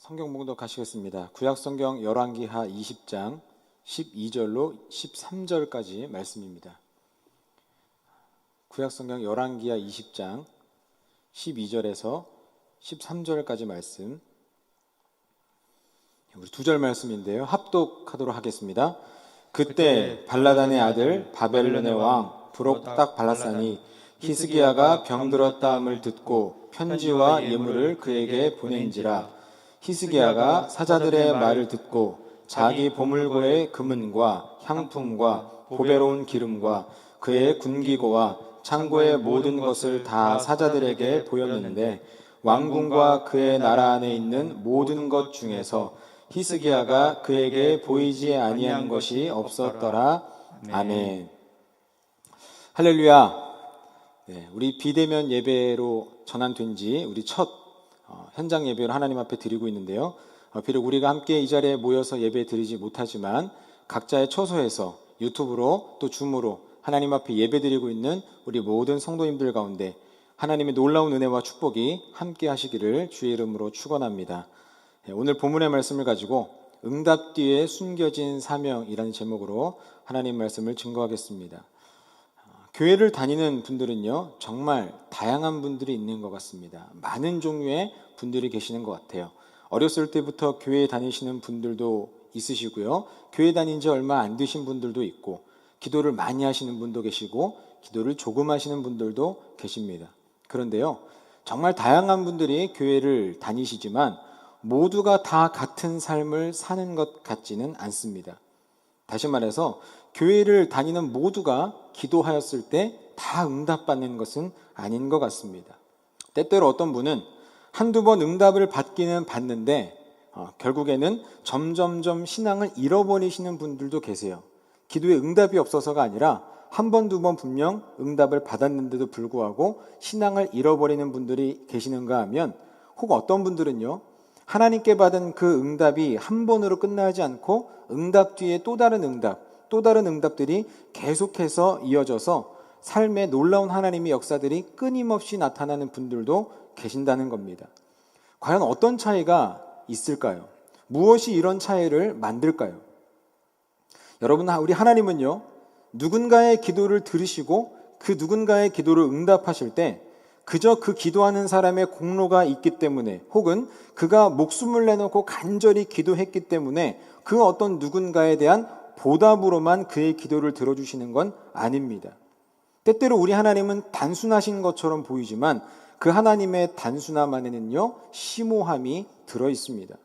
성경 봉독 하시겠습니다. 구약성경 열왕기하 20장 12절로 13절까지 말씀입니다. 구약성경 열왕기하 20장 12절에서 13절까지 말씀, 우리 두 절 말씀인데요. 합독하도록 하겠습니다. 그때 발라단의 아들 바벨론의 왕 브록딱 발라산이 히스기야가 병들었다함을 듣고 편지와 예물을 그에게 보낸지라. 히스기야가 사자들의 말을 듣고 자기 보물고의 금은과 향품과 보배로운 기름과 그의 군기고와 창고의 모든 것을 다 사자들에게 보였는데 왕궁과 그의 나라 안에 있는 모든 것 중에서 히스기야가 그에게 보이지 아니한 것이 없었더라. 아멘. 할렐루야. 우리 비대면 예배로 전환된 지 우리 첫 현장 예배를 하나님 앞에 드리고 있는데요. 비록 우리가 함께 이 자리에 모여서 예배 드리지 못하지만 각자의 처소에서 유튜브로 또 줌으로 하나님 앞에 예배 드리고 있는 우리 모든 성도님들 가운데 하나님의 놀라운 은혜와 축복이 함께 하시기를 주의 이름으로 축원합니다. 오늘 본문의 말씀을 가지고 응답 뒤에 숨겨진 사명이라는 제목으로 하나님 말씀을 증거하겠습니다. 교회를 다니는 분들은요, 정말 다양한 분들이 있는 것 같습니다. 많은 종류의 분들이 계시는 것 같아요. 어렸을 때부터 교회에 다니시는 분들도 있으시고요, 교회 다닌 지 얼마 안 되신 분들도 있고, 기도를 많이 하시는 분도 계시고, 기도를 조금 하시는 분들도 계십니다. 그런데요, 정말 다양한 분들이 교회를 다니시지만 모두가 다 같은 삶을 사는 것 같지는 않습니다. 다시 말해서 교회를 다니는 모두가 기도하였을 때 다 응답받는 것은 아닌 것 같습니다. 때때로 어떤 분은 한두 번 응답을 받기는 받는데 결국에는 점점점 신앙을 잃어버리시는 분들도 계세요. 기도에 응답이 없어서가 아니라 한 번, 두 번 분명 응답을 받았는데도 불구하고 신앙을 잃어버리는 분들이 계시는가 하면, 혹 어떤 분들은요, 하나님께 받은 그 응답이 한 번으로 끝나지 않고 응답 뒤에 또 다른 응답들이 계속해서 이어져서 삶에 놀라운 하나님의 역사들이 끊임없이 나타나는 분들도 계신다는 겁니다. 과연 어떤 차이가 있을까요? 무엇이 이런 차이를 만들까요? 여러분, 우리 하나님은요, 누군가의 기도를 들으시고 그 누군가의 기도를 응답하실 때 그저 그 기도하는 사람의 공로가 있기 때문에, 혹은 그가 목숨을 내놓고 간절히 기도했기 때문에 그 어떤 누군가에 대한 보답으로만 그의 기도를 들어주시는 건 아닙니다. 때때로 우리 하나님은 단순하신 것처럼 보이지만 그 하나님의 단순함 안에는요, 심오함이 들어있습니다.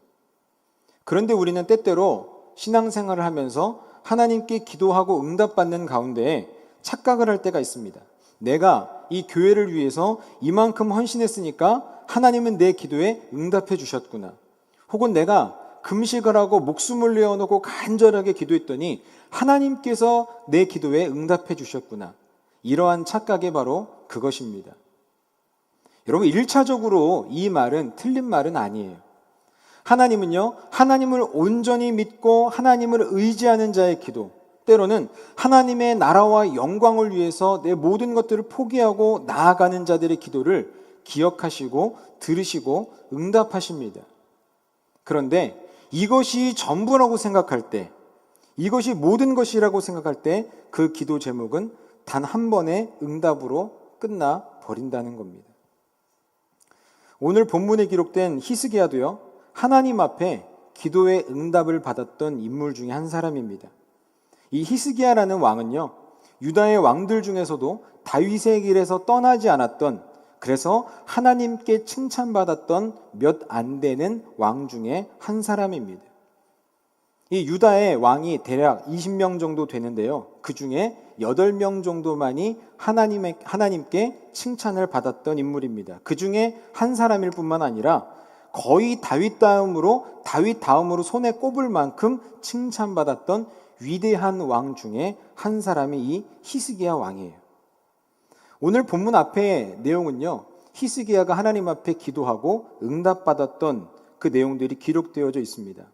그런데 우리는 때때로 신앙생활을 하면서 하나님께 기도하고 응답받는 가운데 착각을 할 때가 있습니다. 내가 이 교회를 위해서 이만큼 헌신했으니까 하나님은 내 기도에 응답해 주셨구나. 혹은 내가 금식을 하고 목숨을 내어놓고 간절하게 기도했더니 하나님께서 내 기도에 응답해 주셨구나. 이러한 착각이 바로 그것입니다. 여러분, 1차적으로 이 말은 틀린 말은 아니에요. 하나님은요, 하나님을 온전히 믿고 하나님을 의지하는 자의 기도, 때로는 하나님의 나라와 영광을 위해서 내 모든 것들을 포기하고 나아가는 자들의 기도를 기억하시고 들으시고 응답하십니다. 그런데 이것이 전부라고 생각할 때, 이것이 모든 것이라고 생각할 때 그 기도 제목은 단 한 번의 응답으로 끝나 버린다는 겁니다. 오늘 본문에 기록된 히스기야도요, 하나님 앞에 기도의 응답을 받았던 인물 중에 한 사람입니다. 이 히스기야라는 왕은요, 유다의 왕들 중에서도 다윗의 길에서 떠나지 않았던, 그래서 하나님께 칭찬받았던 몇 안 되는 왕 중에 한 사람입니다. 이 유다의 왕이 대략 20명 정도 되는데요, 그 중에 8명 정도만이 하나님께 칭찬을 받았던 인물입니다. 그 중에 한 사람일 뿐만 아니라 거의 다윗 다음으로 손에 꼽을 만큼 칭찬받았던 위대한 왕 중에 한 사람이 이 히스기야 왕이에요. 오늘 본문 앞의 내용은요, 히스기야가 하나님 앞에 기도하고 응답받았던 그 내용들이 기록되어져 있습니다.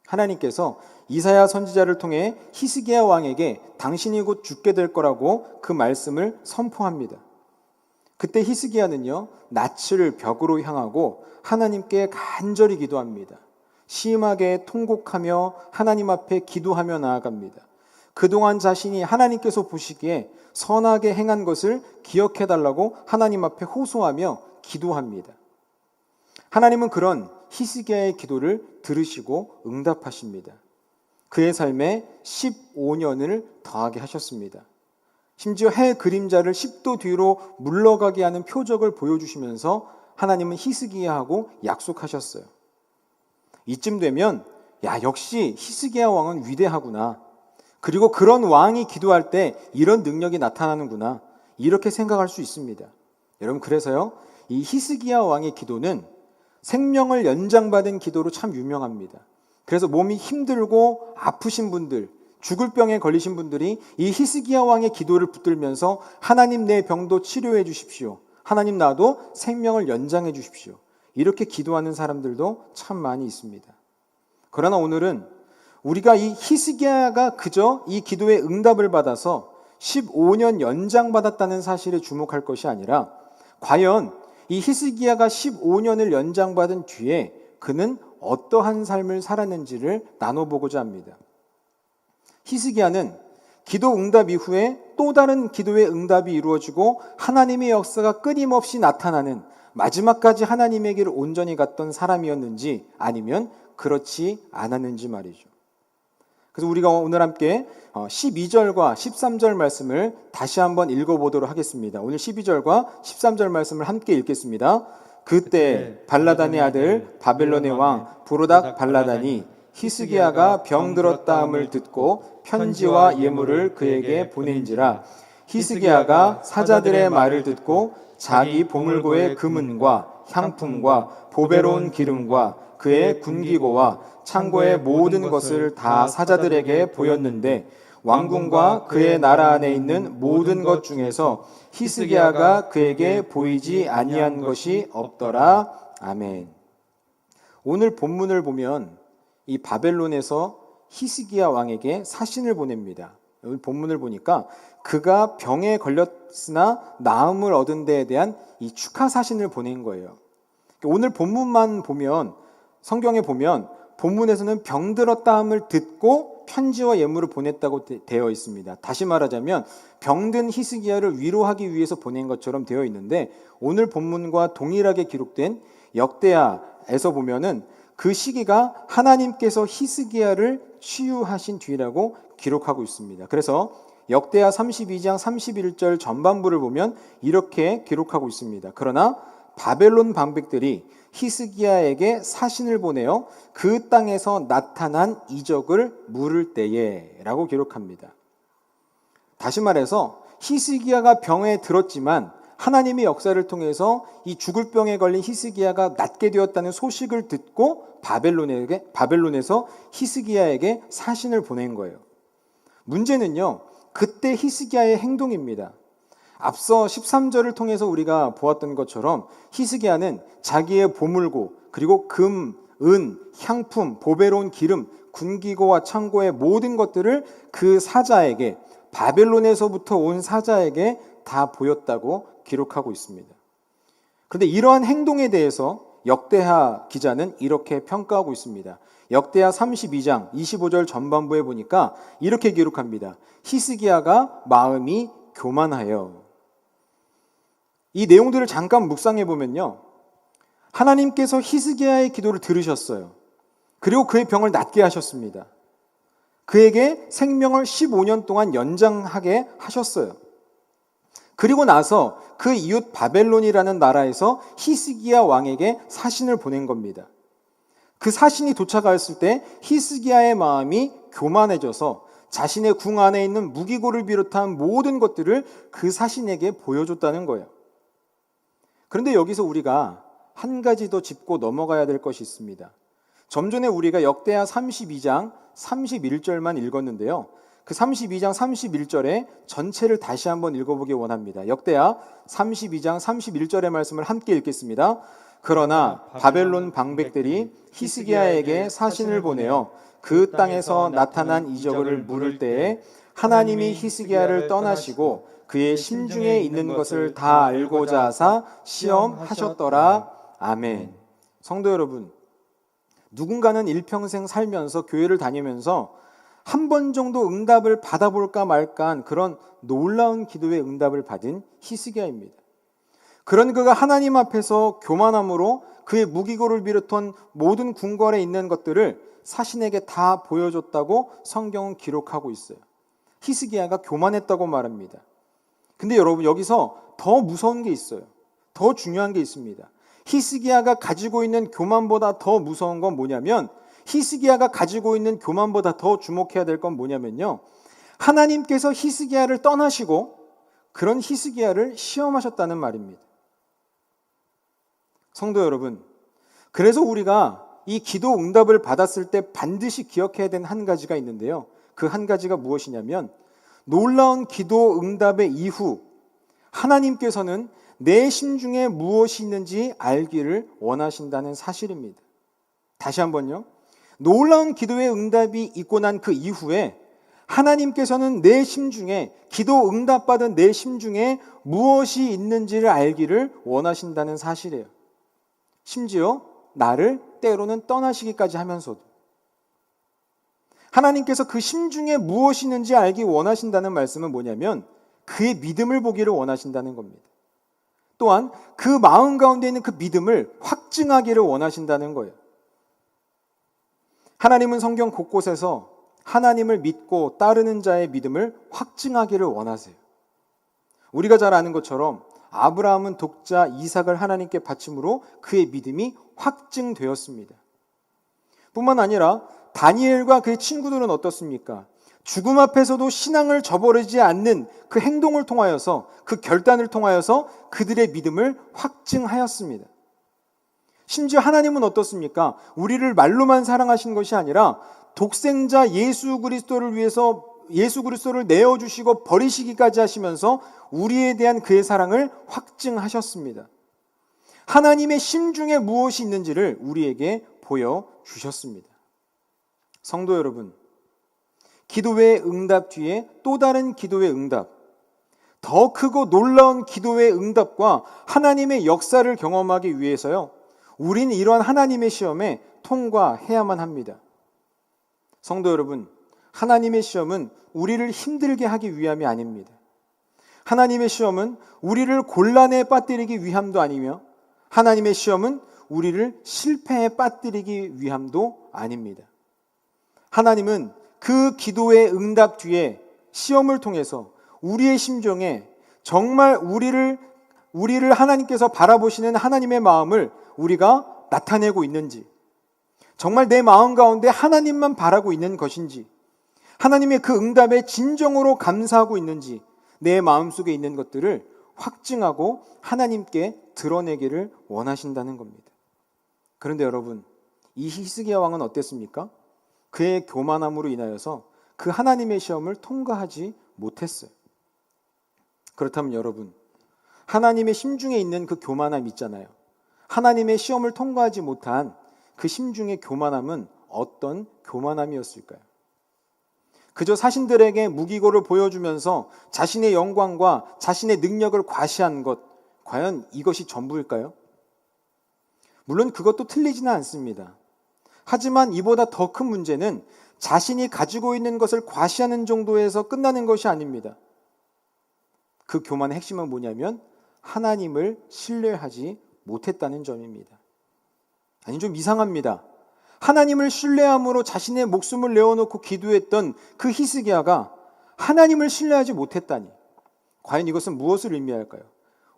하나님께서 이사야 선지자를 통해 히스기야 왕에게 당신이 곧 죽게 될 거라고 그 말씀을 선포합니다. 그때 히스기야는요, 낯을 벽으로 향하고 하나님께 간절히 기도합니다. 심하게 통곡하며 하나님 앞에 기도하며 나아갑니다. 그동안 자신이 하나님께서 보시기에 선하게 행한 것을 기억해달라고 하나님 앞에 호소하며 기도합니다. 하나님은 그런 히스기야의 기도를 들으시고 응답하십니다. 그의 삶에 15년을 더하게 하셨습니다. 심지어 해 그림자를 10도 뒤로 물러가게 하는 표적을 보여주시면서 하나님은 히스기야하고 약속하셨어요. 이쯤 되면 역시 히스기야 왕은 위대하구나. 그리고 그런 왕이 기도할 때 이런 능력이 나타나는구나. 이렇게 생각할 수 있습니다. 여러분, 그래서요, 이 히스기야 왕의 기도는 생명을 연장받은 기도로 참 유명합니다. 그래서 몸이 힘들고 아프신 분들, 죽을 병에 걸리신 분들이 이 히스기야 왕의 기도를 붙들면서 하나님, 내 병도 치료해 주십시오. 하나님, 나도 생명을 연장해 주십시오. 이렇게 기도하는 사람들도 참 많이 있습니다. 그러나 오늘은 우리가 이 히스기야가 그저 이 기도의 응답을 받아서 15년 연장받았다는 사실에 주목할 것이 아니라 과연 이 히스기야가 15년을 연장받은 뒤에 그는 어떠한 삶을 살았는지를 나눠보고자 합니다. 히스기야는 기도 응답 이후에 또 다른 기도의 응답이 이루어지고 하나님의 역사가 끊임없이 나타나는 마지막까지 하나님의 길을 온전히 갔던 사람이었는지 아니면 그렇지 않았는지 말이죠. 그래서 우리가 오늘 함께 12절과 13절 말씀을 다시 한번 읽어보도록 하겠습니다. 오늘 12절과 13절 말씀을 함께 읽겠습니다. 그때 발라단의 아들 바벨론의 왕 부로닥 발라단이 히스기야가 병들었다함을 듣고 편지와 예물을 그에게 보낸지라. 히스기야가 사자들의 말을 듣고 자기 보물고의 금은과 향품과 보배로운 기름과 그의 군기고와 창고의 모든 것을 다 사자들에게 보였는데 왕궁과 그의 나라 안에 있는 모든 것 중에서 히스기야가 그에게 보이지 아니한 것이 없더라. 아멘. 오늘 본문을 보면 이 바벨론에서 히스기야 왕에게 사신을 보냅니다. 오늘 본문을 보니까 그가 병에 걸렸으나 나음을 얻은 데에 대한 이 축하 사신을 보낸 거예요. 오늘 본문만 보면, 성경에 보면 본문에서는 병들었다함을 듣고 편지와 예물을 보냈다고 되어 있습니다. 다시 말하자면 병든 히스기야를 위로하기 위해서 보낸 것처럼 되어 있는데 오늘 본문과 동일하게 기록된 역대하에서 보면은 그 시기가 하나님께서 히스기야를 치유하신 뒤라고 기록하고 있습니다. 그래서 역대하 32장 31절 전반부를 보면 이렇게 기록하고 있습니다. 그러나 바벨론 방백들이 히스기야에게 사신을 보내어 그 땅에서 나타난 이적을 물을 때에 라고 기록합니다. 다시 말해서 히스기야가 병에 들었지만 하나님의 역사를 통해서 이 죽을 병에 걸린 히스기야가 낫게 되었다는 소식을 듣고 바벨론에서 히스기야에게 사신을 보낸 거예요. 문제는요, 그때 히스기야의 행동입니다. 앞서 13절을 통해서 우리가 보았던 것처럼 히스기야는 자기의 보물고 그리고 금, 은, 향품, 보배로운 기름, 군기고와 창고의 모든 것들을 그 사자에게, 바벨론에서부터 온 사자에게 다 보였다고 기록하고 있습니다. 그런데 이러한 행동에 대해서 역대하 기자는 이렇게 평가하고 있습니다. 역대하 32장 25절 전반부에 보니까 이렇게 기록합니다. 히스기야가 마음이 교만하여. 이 내용들을 잠깐 묵상해 보면요, 하나님께서 히스기야의 기도를 들으셨어요. 그리고 그의 병을 낫게 하셨습니다. 그에게 생명을 15년 동안 연장하게 하셨어요. 그리고 나서 그 이웃 바벨론이라는 나라에서 히스기야 왕에게 사신을 보낸 겁니다. 그 사신이 도착했을 때 히스기야의 마음이 교만해져서 자신의 궁 안에 있는 무기고를 비롯한 모든 것들을 그 사신에게 보여줬다는 거예요. 그런데 여기서 우리가 한 가지 더 짚고 넘어가야 될 것이 있습니다. 좀 전에 우리가 역대하 32장 31절만 읽었는데요. 그 32장 31절에 전체를 다시 한번 읽어보기 원합니다. 역대하 32장 31절의 말씀을 함께 읽겠습니다. 그러나 바벨론 방백들이 히스기야에게 사신을 보내어 그 땅에서 나타난 이적을 물을 때에 하나님이 히스기야를 떠나시고 그의 심중에 있는 것을 다 알고자 하사 시험하셨더라. 아멘. 성도 여러분, 누군가는 일평생 살면서 교회를 다니면서 한 번 정도 응답을 받아볼까 말까한 그런 놀라운 기도의 응답을 받은 히스기야입니다. 그런 그가 하나님 앞에서 교만함으로 그의 무기고를 비롯한 모든 궁궐에 있는 것들을 사신에게 다 보여줬다고 성경은 기록하고 있어요. 히스기야가 교만했다고 말합니다. 근데 여러분, 여기서 더 무서운 게 있어요. 더 중요한 게 있습니다. 히스기야가 가지고 있는 교만보다 더 무서운 건 뭐냐면, 히스기야가 가지고 있는 교만보다 더 주목해야 될 건 뭐냐면요, 하나님께서 히스기야를 떠나시고 그런 히스기야를 시험하셨다는 말입니다. 성도 여러분, 그래서 우리가 이 기도 응답을 받았을 때 반드시 기억해야 되는 한 가지가 있는데요, 그 한 가지가 무엇이냐면, 놀라운 기도 응답의 이후 하나님께서는 내 심중에 무엇이 있는지 알기를 원하신다는 사실입니다. 다시 한번요. 놀라운 기도의 응답이 있고 난 그 이후에 하나님께서는 내 심중에, 기도 응답받은 내 심중에 무엇이 있는지를 알기를 원하신다는 사실이에요. 심지어 나를 때로는 떠나시기까지 하면서도 하나님께서 그 심중에 무엇이 있는지 알기 원하신다는 말씀은 뭐냐면, 그의 믿음을 보기를 원하신다는 겁니다. 또한 그 마음 가운데 있는 그 믿음을 확증하기를 원하신다는 거예요. 하나님은 성경 곳곳에서 하나님을 믿고 따르는 자의 믿음을 확증하기를 원하세요. 우리가 잘 아는 것처럼 아브라함은 독자 이삭을 하나님께 바침으로 그의 믿음이 확증되었습니다. 뿐만 아니라 다니엘과 그의 친구들은 어떻습니까? 죽음 앞에서도 신앙을 저버리지 않는 그 행동을 통하여서, 그 결단을 통하여서 그들의 믿음을 확증하였습니다. 심지어 하나님은 어떻습니까? 우리를 말로만 사랑하신 것이 아니라 독생자 예수 그리스도를 위해서 예수 그리스도를 내어주시고 버리시기까지 하시면서 우리에 대한 그의 사랑을 확증하셨습니다. 하나님의 심중에 무엇이 있는지를 우리에게 보여주셨습니다. 성도 여러분, 기도의 응답 뒤에 또 다른 기도의 응답, 더 크고 놀라운 기도의 응답과 하나님의 역사를 경험하기 위해서요, 우리는 이러한 하나님의 시험에 통과해야만 합니다. 성도 여러분, 하나님의 시험은 우리를 힘들게 하기 위함이 아닙니다. 하나님의 시험은 우리를 곤란에 빠뜨리기 위함도 아니며, 하나님의 시험은 우리를 실패에 빠뜨리기 위함도 아닙니다. 하나님은 그 기도의 응답 뒤에 시험을 통해서 우리의 심정에 정말 우리를 하나님께서 바라보시는 하나님의 마음을 우리가 나타내고 있는지, 정말 내 마음 가운데 하나님만 바라고 있는 것인지, 하나님의 그 응답에 진정으로 감사하고 있는지, 내 마음속에 있는 것들을 확증하고 하나님께 드러내기를 원하신다는 겁니다. 그런데 여러분, 이 히스기야 왕은 어땠습니까? 그의 교만함으로 인하여서 그 하나님의 시험을 통과하지 못했어요. 그렇다면 여러분, 하나님의 심중에 있는 그 교만함 있잖아요. 하나님의 시험을 통과하지 못한 그 심중의 교만함은 어떤 교만함이었을까요? 그저 사신들에게 무기고를 보여주면서 자신의 영광과 자신의 능력을 과시한 것, 과연 이것이 전부일까요? 물론 그것도 틀리지는 않습니다. 하지만 이보다 더 큰 문제는 자신이 가지고 있는 것을 과시하는 정도에서 끝나는 것이 아닙니다. 그 교만의 핵심은 뭐냐면 하나님을 신뢰하지 못했다는 점입니다. 아니, 좀 이상합니다. 하나님을 신뢰함으로 자신의 목숨을 내어놓고 기도했던 그 히스기야가 하나님을 신뢰하지 못했다니, 과연 이것은 무엇을 의미할까요?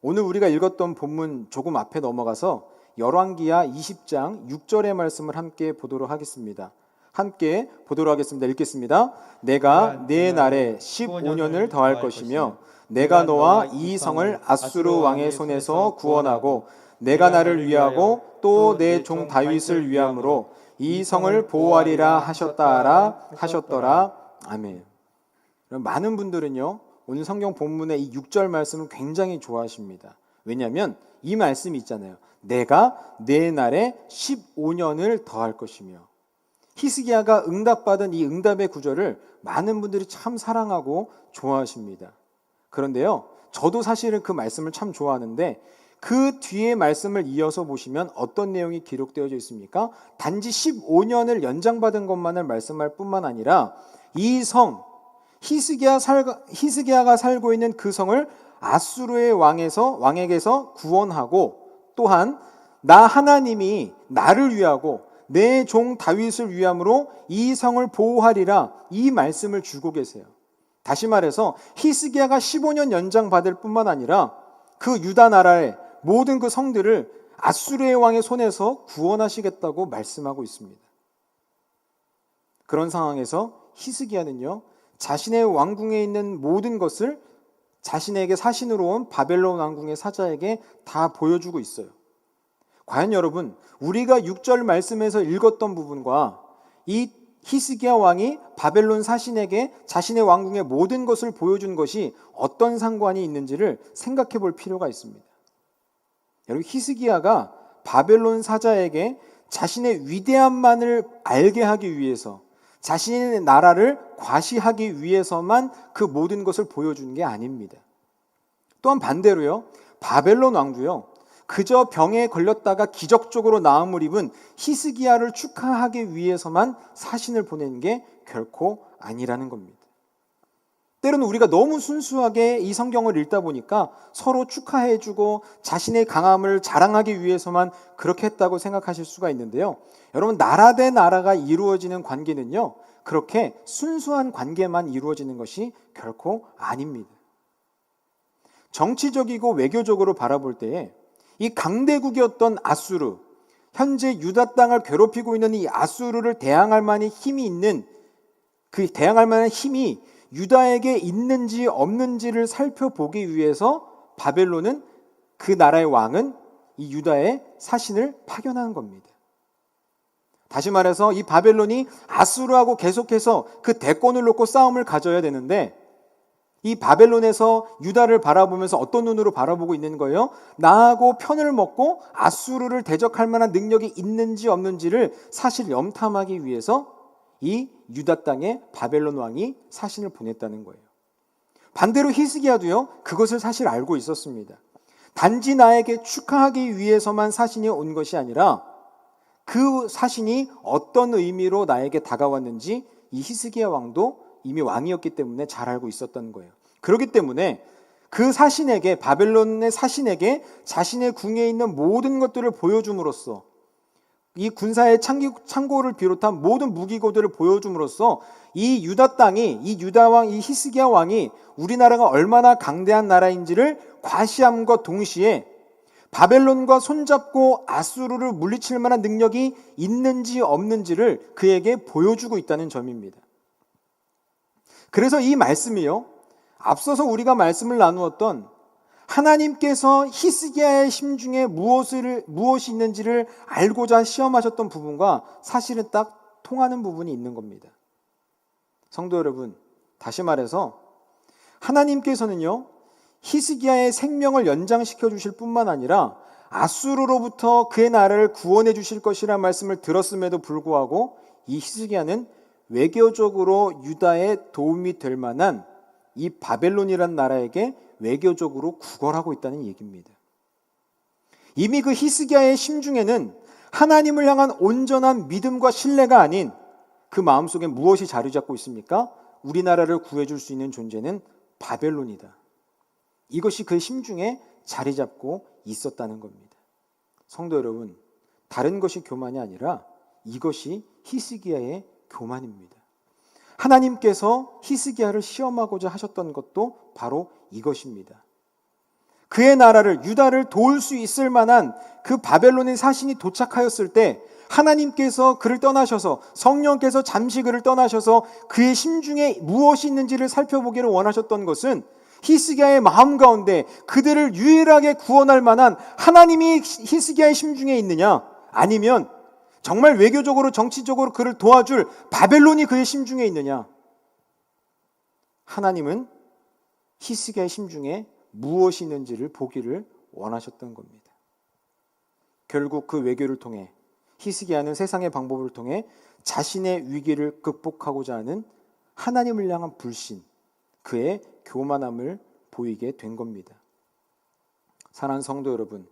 오늘 우리가 읽었던 본문 조금 앞에 넘어가서 열왕기하 20장 6절의 말씀을 함께 보도록 하겠습니다. 함께 보도록 하겠습니다. 읽겠습니다. 내가 내 날에 15년을 더할 것이며 내가 너와 이 성을 아수르 왕의 손에서 구원하고 내가 나를 위하고 또 내 종 다윗을 위함으로 이 성을 보호하리라 하셨더라. 아멘. 많은 분들은요, 오늘 성경 본문의 이 6절 말씀을 굉장히 좋아하십니다. 왜냐하면 이 말씀이 있잖아요. 내가 내 날에 15년을 더할 것이며, 히스기야가 응답받은 이 응답의 구절을 많은 분들이 참 사랑하고 좋아하십니다. 그런데요, 저도 사실은 그 말씀을 참 좋아하는데 그 뒤에 말씀을 이어서 보시면 어떤 내용이 기록되어져 있습니까? 단지 15년을 연장받은 것만을 말씀할 뿐만 아니라 이 성, 히스기야가 살고 있는 그 성을 아수르의 왕에게서 구원하고, 또한 나 하나님이 나를 위하고 내 종 다윗을 위함으로 이 성을 보호하리라, 이 말씀을 주고 계세요. 다시 말해서 히스기야가 15년 연장받을 뿐만 아니라 그 유다 나라의 모든 그 성들을 아수르의 왕의 손에서 구원하시겠다고 말씀하고 있습니다. 그런 상황에서 히스기야는요, 자신의 왕궁에 있는 모든 것을 자신에게 사신으로 온 바벨론 왕궁의 사자에게 다 보여주고 있어요. 과연 여러분, 우리가 6절 말씀에서 읽었던 부분과 이 히스기야 왕이 바벨론 사신에게 자신의 왕궁의 모든 것을 보여준 것이 어떤 상관이 있는지를 생각해 볼 필요가 있습니다. 여러분, 히스기야가 바벨론 사자에게 자신의 위대함만을 알게 하기 위해서, 자신의 나라를 과시하기 위해서만 그 모든 것을 보여준 게 아닙니다. 또한 반대로요, 바벨론 왕도요, 그저 병에 걸렸다가 기적적으로 나음을 입은 히스기야를 축하하기 위해서만 사신을 보낸 게 결코 아니라는 겁니다. 때로는 우리가 너무 순수하게 이 성경을 읽다 보니까 서로 축하해주고 자신의 강함을 자랑하기 위해서만 그렇게 했다고 생각하실 수가 있는데요. 여러분, 나라 대 나라가 이루어지는 관계는요, 그렇게 순수한 관계만 이루어지는 것이 결코 아닙니다. 정치적이고 외교적으로 바라볼 때에 이 강대국이었던 아수르, 현재 유다 땅을 괴롭히고 있는 이 아수르를 대항할 만한 힘이 있는, 그 대항할 만한 힘이 유다에게 있는지 없는지를 살펴보기 위해서 바벨론은, 그 나라의 왕은 이 유다의 사신을 파견하는 겁니다. 다시 말해서 이 바벨론이 아수르하고 계속해서 그 대권을 놓고 싸움을 가져야 되는데, 이 바벨론에서 유다를 바라보면서 어떤 눈으로 바라보고 있는 거예요? 나하고 편을 먹고 아수르를 대적할 만한 능력이 있는지 없는지를 사실 염탐하기 위해서 이 유다 땅에 바벨론 왕이 사신을 보냈다는 거예요. 반대로 히스기야도요, 그것을 사실 알고 있었습니다. 단지 나에게 축하하기 위해서만 사신이 온 것이 아니라 그 사신이 어떤 의미로 나에게 다가왔는지 이 히스기야 왕도 이미 왕이었기 때문에 잘 알고 있었던 거예요. 그렇기 때문에 그 사신에게, 바벨론의 사신에게 자신의 궁에 있는 모든 것들을 보여줌으로써, 이 군사의 창고를 비롯한 모든 무기고들을 보여줌으로써 이 유다 땅이, 이 유다 왕, 이 히스기야 왕이 우리나라가 얼마나 강대한 나라인지를 과시함과 동시에 바벨론과 손잡고 아수르를 물리칠 만한 능력이 있는지 없는지를 그에게 보여주고 있다는 점입니다. 그래서 이 말씀이요, 앞서서 우리가 말씀을 나누었던 하나님께서 히스기야의 심중에 무엇이 있는지를 알고자 시험하셨던 부분과 사실은 딱 통하는 부분이 있는 겁니다. 성도 여러분, 다시 말해서 하나님께서는요, 히스기야의 생명을 연장시켜 주실 뿐만 아니라 아수르로부터 그의 나라를 구원해 주실 것이라는 말씀을 들었음에도 불구하고 이 히스기야는 외교적으로 유다에 도움이 될 만한 이 바벨론이라는 나라에게 외교적으로 구걸하고 있다는 얘기입니다. 이미 그 히스기야의 심중에는 하나님을 향한 온전한 믿음과 신뢰가 아닌 그 마음속에 무엇이 자리 잡고 있습니까? 우리나라를 구해줄 수 있는 존재는 바벨론이다. 이것이 그 심중에 자리 잡고 있었다는 겁니다. 성도 여러분, 다른 것이 교만이 아니라 이것이 히스기야의 교만입니다. 하나님께서 히스기야를 시험하고자 하셨던 것도 바로 이것입니다. 그의 나라를, 유다를 도울 수 있을 만한 그 바벨론의 사신이 도착하였을 때 하나님께서 그를 떠나셔서, 성령께서 잠시 그를 떠나셔서 그의 심중에 무엇이 있는지를 살펴보기를 원하셨던 것은 히스기야의 마음 가운데 그들을 유일하게 구원할 만한 하나님이 히스기야의 심중에 있느냐, 아니면 정말 외교적으로 정치적으로 그를 도와줄 바벨론이 그의 심중에 있느냐. 하나님은 히스기야의 심중에 무엇이 있는지를 보기를 원하셨던 겁니다. 결국 그 외교를 통해 히스기야는 세상의 방법을 통해 자신의 위기를 극복하고자 하는 하나님을 향한 불신, 그의 교만함을 보이게 된 겁니다. 사랑하는 성도 여러분,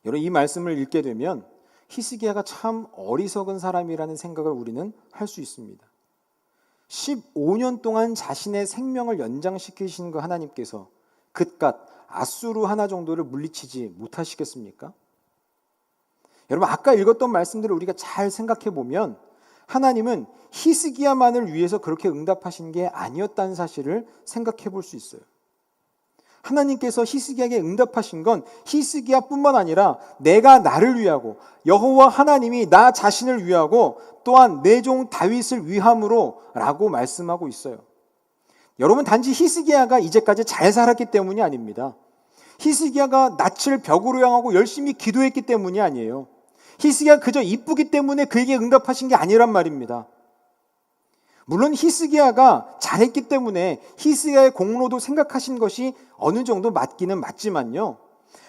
이 말씀을 읽게 되면 히스기야가 참 어리석은 사람이라는 생각을 우리는 할 수 있습니다. 15년 동안 자신의 생명을 연장시키신 그 하나님께서 그깟 아수르 하나 정도를 물리치지 못하시겠습니까? 여러분, 아까 읽었던 말씀들을 우리가 잘 생각해 보면 하나님은 히스기야만을 위해서 그렇게 응답하신 게 아니었다는 사실을 생각해 볼 수 있어요. 하나님께서 히스기야에게 응답하신 건 히스기야뿐만 아니라 내가 나를 위하고 여호와 하나님이 나 자신을 위하고 또한 내 종 다윗을 위함으로 라고 말씀하고 있어요. 여러분, 단지 히스기야가 이제까지 잘 살았기 때문이 아닙니다. 히스기야가 낯을 벽으로 향하고 열심히 기도했기 때문이 아니에요. 히스기야가 그저 이쁘기 때문에 그에게 응답하신 게 아니란 말입니다. 물론 히스기야가 잘했기 때문에 히스기야의 공로도 생각하신 것이 어느 정도 맞기는 맞지만요,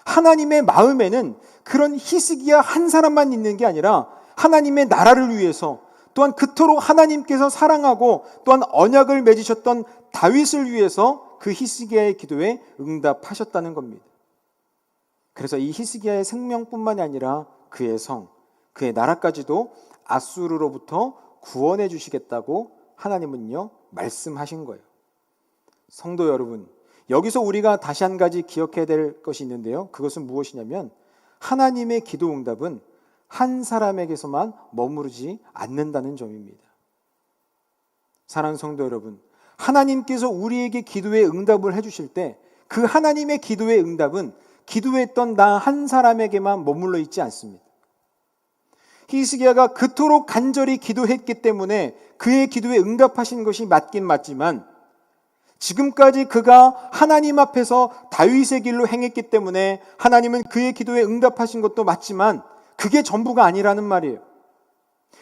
하나님의 마음에는 그런 히스기야 한 사람만 있는 게 아니라 하나님의 나라를 위해서, 또한 그토록 하나님께서 사랑하고 또한 언약을 맺으셨던 다윗을 위해서 그 히스기야의 기도에 응답하셨다는 겁니다. 그래서 이 히스기야의 생명뿐만이 아니라 그의 성, 그의 나라까지도 아수르로부터 구원해 주시겠다고 하나님은요 말씀하신 거예요. 성도 여러분, 여기서 우리가 다시 한 가지 기억해야 될 것이 있는데요, 그것은 무엇이냐면 하나님의 기도 응답은 한 사람에게서만 머무르지 않는다는 점입니다. 사랑하는 성도 여러분, 하나님께서 우리에게 기도의 응답을 해주실 때 그 하나님의 기도의 응답은 기도했던 나 한 사람에게만 머물러 있지 않습니다. 히스기야가 그토록 간절히 기도했기 때문에 그의 기도에 응답하신 것이 맞긴 맞지만, 지금까지 그가 하나님 앞에서 다윗의 길로 행했기 때문에 하나님은 그의 기도에 응답하신 것도 맞지만 그게 전부가 아니라는 말이에요.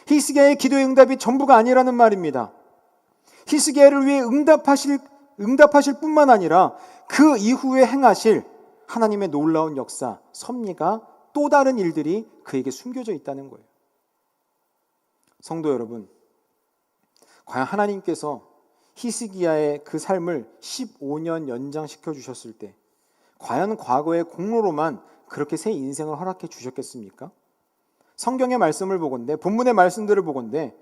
히스기야의 기도의 응답이 전부가 아니라는 말입니다. 히스기야를 위해 응답하실 뿐만 아니라 그 이후에 행하실 하나님의 놀라운 역사, 섭리가 또 다른 일들이 그에게 숨겨져 있다는 거예요. 성도 여러분, 과연 하나님께서 히스기야의 그 삶을 15년 연장시켜 주셨을 때 과연 과거의 공로로만 그렇게 새 인생을 허락해 주셨겠습니까? 성경의 말씀을 보건대, 본문의 말씀들을 보건대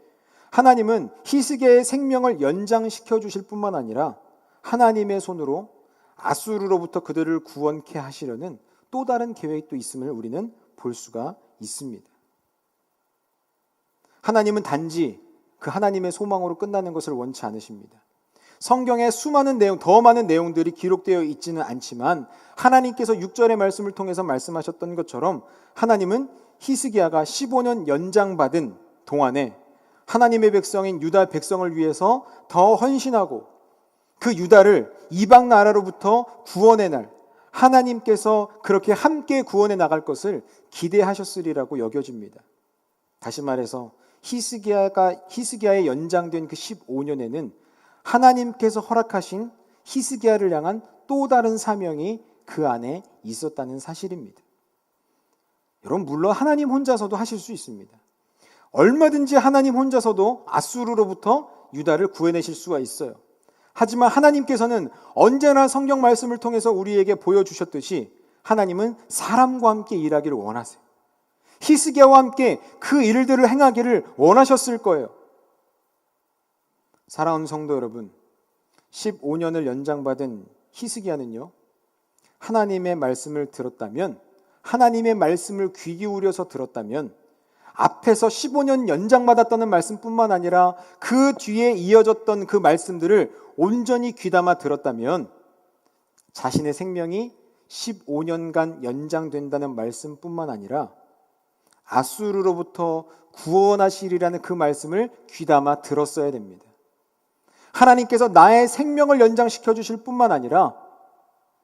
하나님은 히스기야의 생명을 연장시켜 주실 뿐만 아니라 하나님의 손으로 아수르로부터 그들을 구원케 하시려는 또 다른 계획도 있음을 우리는 볼 수가 있습니다. 하나님은 단지 그 하나님의 소망으로 끝나는 것을 원치 않으십니다. 성경에 수많은 내용, 더 많은 내용들이 기록되어 있지는 않지만 하나님께서 6절의 말씀을 통해서 말씀하셨던 것처럼 하나님은 히스기야가 15년 연장받은 동안에 하나님의 백성인 유다 백성을 위해서 더 헌신하고 그 유다를 이방 나라로부터 구원의 날, 하나님께서 그렇게 함께 구원해 나갈 것을 기대하셨으리라고 여겨집니다. 다시 말해서 히스기야의 연장된 그 15년에는 하나님께서 허락하신 히스기야를 향한 또 다른 사명이 그 안에 있었다는 사실입니다. 여러분, 물론 하나님 혼자서도 하실 수 있습니다. 얼마든지 하나님 혼자서도 아수르로부터 유다를 구해내실 수가 있어요. 하지만 하나님께서는 언제나 성경 말씀을 통해서 우리에게 보여주셨듯이 하나님은 사람과 함께 일하기를 원하세요. 히스기야와 함께 그 일들을 행하기를 원하셨을 거예요. 사랑하는 성도 여러분, 15년을 연장받은 히스기야는요, 하나님의 말씀을 들었다면, 하나님의 말씀을 귀 기울여서 들었다면, 앞에서 15년 연장받았다는 말씀뿐만 아니라 그 뒤에 이어졌던 그 말씀들을 온전히 귀담아 들었다면 자신의 생명이 15년간 연장된다는 말씀뿐만 아니라 아수르로부터 구원하시리라는 그 말씀을 귀담아 들었어야 됩니다. 하나님께서 나의 생명을 연장시켜 주실 뿐만 아니라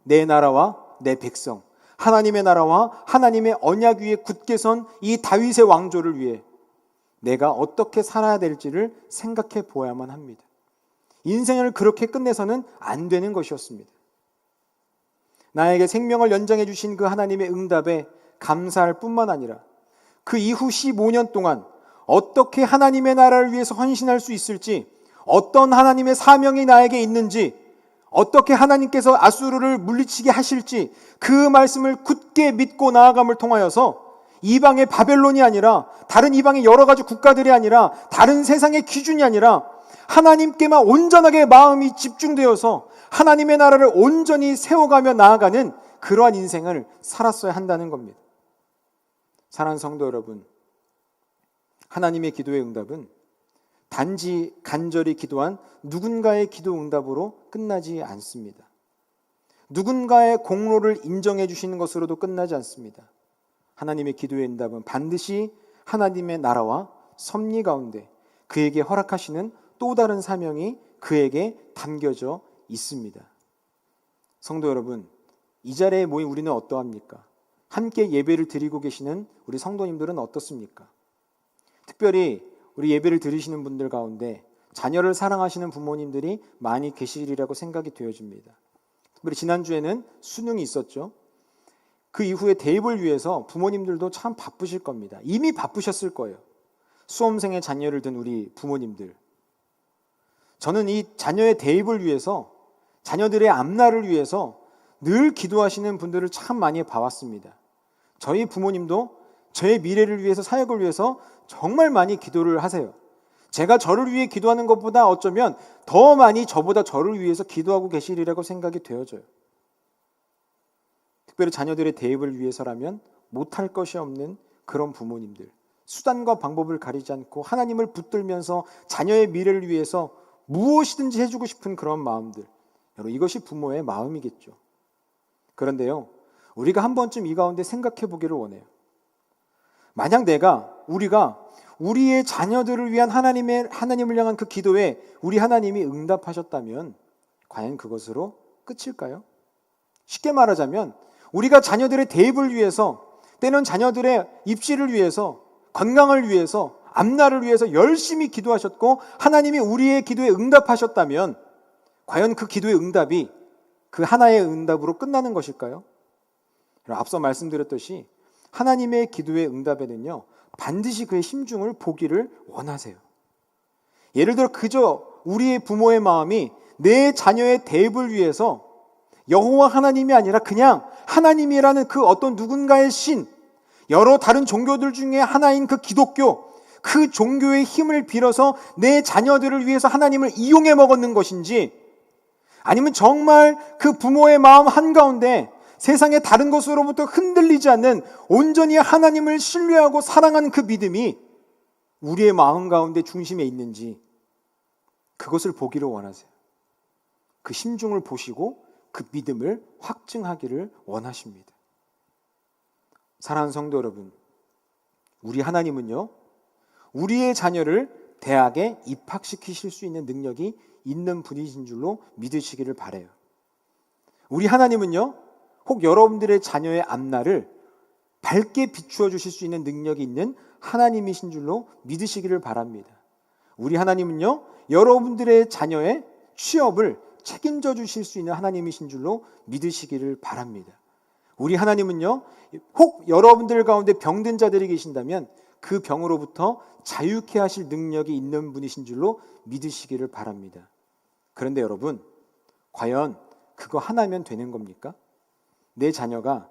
내 나라와 내 백성, 하나님의 나라와 하나님의 언약 위에 굳게 선 이 다윗의 왕조를 위해 내가 어떻게 살아야 될지를 생각해 보아야만 합니다. 인생을 그렇게 끝내서는 안 되는 것이었습니다. 나에게 생명을 연장해 주신 그 하나님의 응답에 감사할 뿐만 아니라 그 이후 15년 동안 어떻게 하나님의 나라를 위해서 헌신할 수 있을지, 어떤 하나님의 사명이 나에게 있는지, 어떻게 하나님께서 아수르를 물리치게 하실지 그 말씀을 굳게 믿고 나아감을 통하여서 이방의 바벨론이 아니라 다른 이방의 여러 가지 국가들이 아니라 다른 세상의 기준이 아니라 하나님께만 온전하게 마음이 집중되어서 하나님의 나라를 온전히 세워가며 나아가는 그러한 인생을 살았어야 한다는 겁니다. 사랑하는 성도 여러분, 하나님의 기도의 응답은 단지 간절히 기도한 누군가의 기도 응답으로 끝나지 않습니다. 누군가의 공로를 인정해 주시는 것으로도 끝나지 않습니다. 하나님의 기도의 응답은 반드시 하나님의 나라와 섭리 가운데 그에게 허락하시는 또 다른 사명이 그에게 담겨져 있습니다. 성도 여러분, 이 자리에 모인 우리는 어떠합니까? 함께 예배를 드리고 계시는 우리 성도님들은 어떻습니까? 특별히 우리 예배를 들으시는 분들 가운데 자녀를 사랑하시는 부모님들이 많이 계시리라고 생각이 되어집니다. 특별히 지난주에는 수능이 있었죠. 그 이후에 대입을 위해서 부모님들도 참 바쁘실 겁니다. 이미 바쁘셨을 거예요. 수험생의 자녀를 둔 우리 부모님들. 저는 이 자녀의 대입을 위해서, 자녀들의 앞날을 위해서 늘 기도하시는 분들을 참 많이 봐왔습니다. 저희 부모님도 저의 미래를 위해서, 사역을 위해서 정말 많이 기도를 하세요. 제가 저를 위해 기도하는 것보다 어쩌면 더 많이 저보다 저를 위해서 기도하고 계시리라고 생각이 되어져요. 특별히 자녀들의 대입을 위해서라면 못할 것이 없는 그런 부모님들, 수단과 방법을 가리지 않고 하나님을 붙들면서 자녀의 미래를 위해서 무엇이든지 해주고 싶은 그런 마음들, 여러분, 이것이 부모의 마음이겠죠. 그런데요, 우리가 한 번쯤 이 가운데 생각해 보기를 원해요. 만약 우리가 우리의 자녀들을 위한 하나님을 향한 그 기도에 우리 하나님이 응답하셨다면 과연 그것으로 끝일까요? 쉽게 말하자면 우리가 자녀들의 대입을 위해서, 때는 자녀들의 입시를 위해서, 건강을 위해서, 앞날을 위해서 열심히 기도하셨고 하나님이 우리의 기도에 응답하셨다면 과연 그 기도의 응답이 그 하나의 응답으로 끝나는 것일까요? 앞서 말씀드렸듯이 하나님의 기도의 응답에는요, 반드시 그의 심중을 보기를 원하세요. 예를 들어 그저 우리의 부모의 마음이 내 자녀의 대입을 위해서 여호와 하나님이 아니라 그냥 하나님이라는 그 어떤 누군가의 신, 여러 다른 종교들 중에 하나인 그 기독교, 그 종교의 힘을 빌어서 내 자녀들을 위해서 하나님을 이용해 먹었는 것인지, 아니면 정말 그 부모의 마음 한가운데 세상의 다른 것으로부터 흔들리지 않는 온전히 하나님을 신뢰하고 사랑하는 그 믿음이 우리의 마음 가운데 중심에 있는지, 그것을 보기를 원하세요. 그 심중을 보시고 그 믿음을 확증하기를 원하십니다. 사랑하는 성도 여러분, 우리 하나님은요, 우리의 자녀를 대학에 입학시키실 수 있는 능력이 있는 분이신 줄로 믿으시기를 바라요. 우리 하나님은요, 혹 여러분들의 자녀의 앞날을 밝게 비추어 주실 수 있는 능력이 있는 하나님이신 줄로 믿으시기를 바랍니다. 우리 하나님은요, 여러분들의 자녀의 취업을 책임져 주실 수 있는 하나님이신 줄로 믿으시기를 바랍니다. 우리 하나님은요, 혹 여러분들 가운데 병든 자들이 계신다면 그 병으로부터 자유케 하실 능력이 있는 분이신 줄로 믿으시기를 바랍니다. 그런데 여러분, 과연 그거 하나면 되는 겁니까? 내 자녀가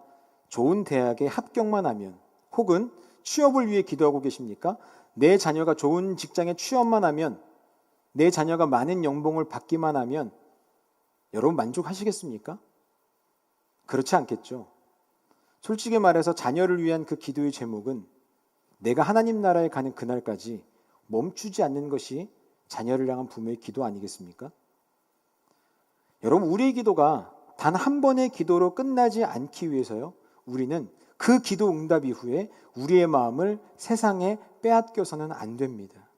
좋은 대학에 합격만 하면, 혹은 취업을 위해 기도하고 계십니까? 내 자녀가 좋은 직장에 취업만 하면, 내 자녀가 많은 연봉을 받기만 하면 여러분 만족하시겠습니까? 그렇지 않겠죠. 솔직히 말해서 자녀를 위한 그 기도의 제목은 내가 하나님 나라에 가는 그날까지 멈추지 않는 것이 자녀를 향한 부모의 기도 아니겠습니까? 여러분, 우리의 기도가 단 한 번의 기도로 끝나지 않기 위해서요, 우리는 그 기도 응답 이후에 우리의 마음을 세상에 빼앗겨서는 안 됩니다.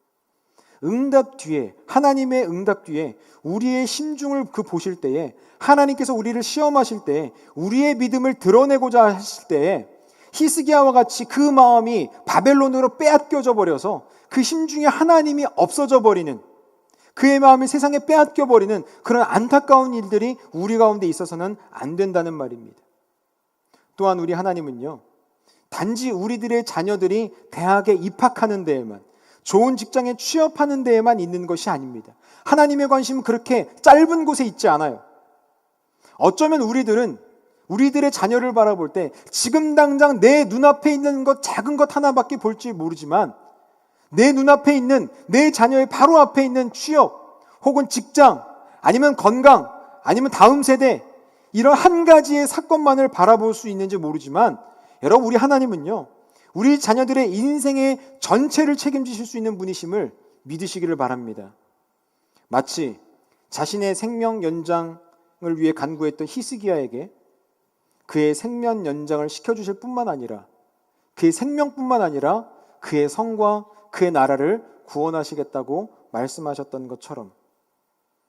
응답 뒤에, 하나님의 응답 뒤에 우리의 심중을 보실 때에, 하나님께서 우리를 시험하실 때에, 우리의 믿음을 드러내고자 하실 때에 히스기야와 같이 그 마음이 바벨론으로 빼앗겨져 버려서 그 심중에 하나님이 없어져 버리는, 그의 마음이 세상에 빼앗겨 버리는 그런 안타까운 일들이 우리 가운데 있어서는 안 된다는 말입니다. 또한 우리 하나님은요, 단지 우리들의 자녀들이 대학에 입학하는 데에만, 좋은 직장에 취업하는 데에만 있는 것이 아닙니다. 하나님의 관심은 그렇게 짧은 곳에 있지 않아요. 어쩌면 우리들의 자녀를 바라볼 때 지금 당장 내 눈앞에 있는 것, 작은 것 하나밖에 볼지 모르지만 내 눈앞에 있는, 내 자녀의 바로 앞에 있는 취업 혹은 직장, 아니면 건강, 아니면 다음 세대, 이런 한 가지의 사건만을 바라볼 수 있는지 모르지만 여러분, 우리 하나님은요, 우리 자녀들의 인생의 전체를 책임지실 수 있는 분이심을 믿으시기를 바랍니다. 마치 자신의 생명 연장을 위해 간구했던 히스기야에게 그의 생명 연장을 시켜주실 뿐만 아니라, 그의 생명뿐만 아니라 그의 성과 그의 나라를 구원하시겠다고 말씀하셨던 것처럼,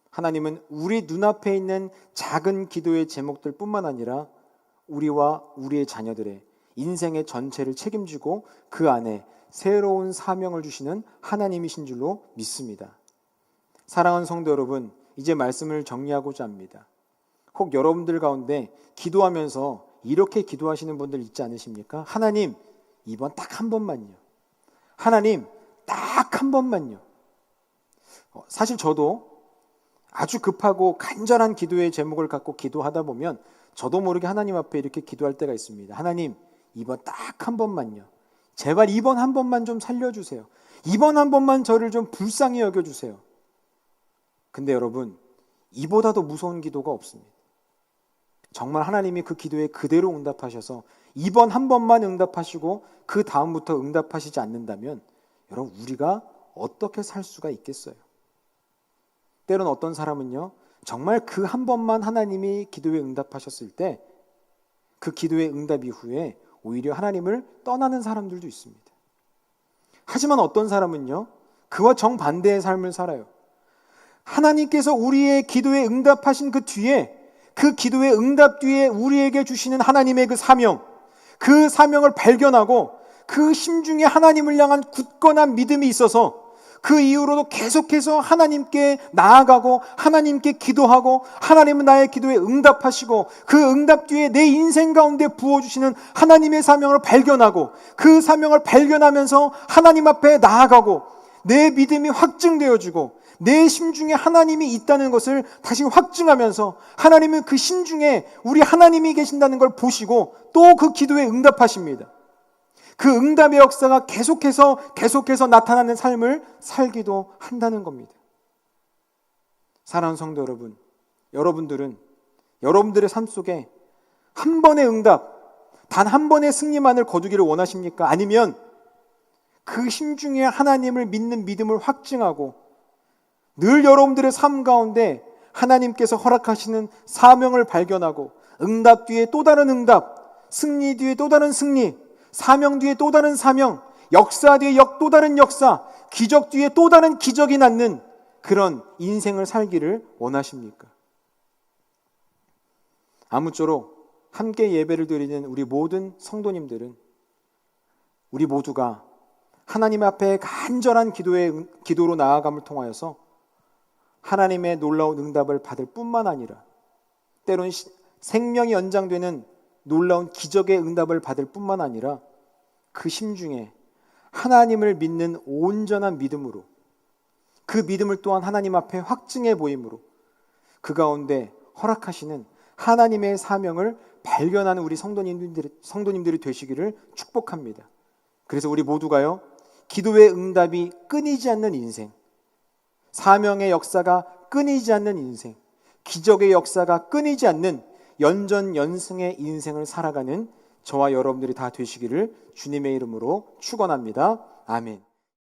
하나님은 우리 눈앞에 있는 작은 기도의 제목들 뿐만 아니라 우리와 우리의 자녀들의 인생의 전체를 책임지고 그 안에 새로운 사명을 주시는 하나님이신 줄로 믿습니다. 사랑하는 성도 여러분, 이제 말씀을 정리하고자 합니다. 혹 여러분들 가운데 기도하면서 이렇게 기도하시는 분들 있지 않으십니까? 하나님, 이번 딱 한 번만요. 하나님, 딱 한 번만요. 사실 저도 아주 급하고 간절한 기도의 제목을 갖고 기도하다 보면 저도 모르게 하나님 앞에 이렇게 기도할 때가 있습니다. 하나님, 이번 딱 한 번만요. 제발 이번 한 번만 좀 살려주세요. 이번 한 번만 저를 좀 불쌍히 여겨주세요. 근데 여러분, 이보다도 무서운 기도가 없습니다. 정말 하나님이 그 기도에 그대로 응답하셔서 이번 한 번만 응답하시고 그 다음부터 응답하시지 않는다면 여러분, 우리가 어떻게 살 수가 있겠어요? 때론 어떤 사람은요, 정말 그 한 번만 하나님이 기도에 응답하셨을 때 그 기도의 응답 이후에 오히려 하나님을 떠나는 사람들도 있습니다. 하지만 어떤 사람은요, 그와 정반대의 삶을 살아요. 하나님께서 우리의 기도에 응답하신 그 뒤에, 그 기도의 응답 뒤에 우리에게 주시는 하나님의 그 사명을 발견하고 그 심중에 하나님을 향한 굳건한 믿음이 있어서 그 이후로도 계속해서 하나님께 나아가고 하나님께 기도하고 하나님은 나의 기도에 응답하시고 그 응답 뒤에 내 인생 가운데 부어주시는 하나님의 사명을 발견하고 그 사명을 발견하면서 하나님 앞에 나아가고 내 믿음이 확증되어지고 내 심중에 하나님이 있다는 것을 다시 확증하면서 하나님은 그 심중에 우리 하나님이 계신다는 걸 보시고 또 그 기도에 응답하십니다. 그 응답의 역사가 계속해서 나타나는 삶을 살기도 한다는 겁니다. 사랑하는 성도 여러분, 여러분들은 여러분들의 삶 속에 한 번의 응답, 단 한 번의 승리만을 거두기를 원하십니까? 아니면 그 심중에 하나님을 믿는 믿음을 확증하고 늘 여러분들의 삶 가운데 하나님께서 허락하시는 사명을 발견하고 응답 뒤에 또 다른 응답, 승리 뒤에 또 다른 승리, 사명 뒤에 또 다른 사명, 역사 뒤에 또 다른 역사, 기적 뒤에 또 다른 기적이 낳는 그런 인생을 살기를 원하십니까? 아무쪼록 함께 예배를 드리는 우리 모든 성도님들은 우리 모두가 하나님 앞에 간절한 기도로 나아감을 통하여서 하나님의 놀라운 응답을 받을 뿐만 아니라 때로는 생명이 연장되는 놀라운 기적의 응답을 받을 뿐만 아니라 그 심중에 하나님을 믿는 온전한 믿음으로, 그 믿음을 또한 하나님 앞에 확증해 보임으로 그 가운데 허락하시는 하나님의 사명을 발견하는 우리 성도님들이 되시기를 축복합니다. 그래서 우리 모두가요, 기도의 응답이 끊이지 않는 인생, 사명의 역사가 끊이지 않는 인생, 기적의 역사가 끊이지 않는 연전연승의 인생을 살아가는 저와 여러분들이 다 되시기를 주님의 이름으로 축원합니다. 아멘.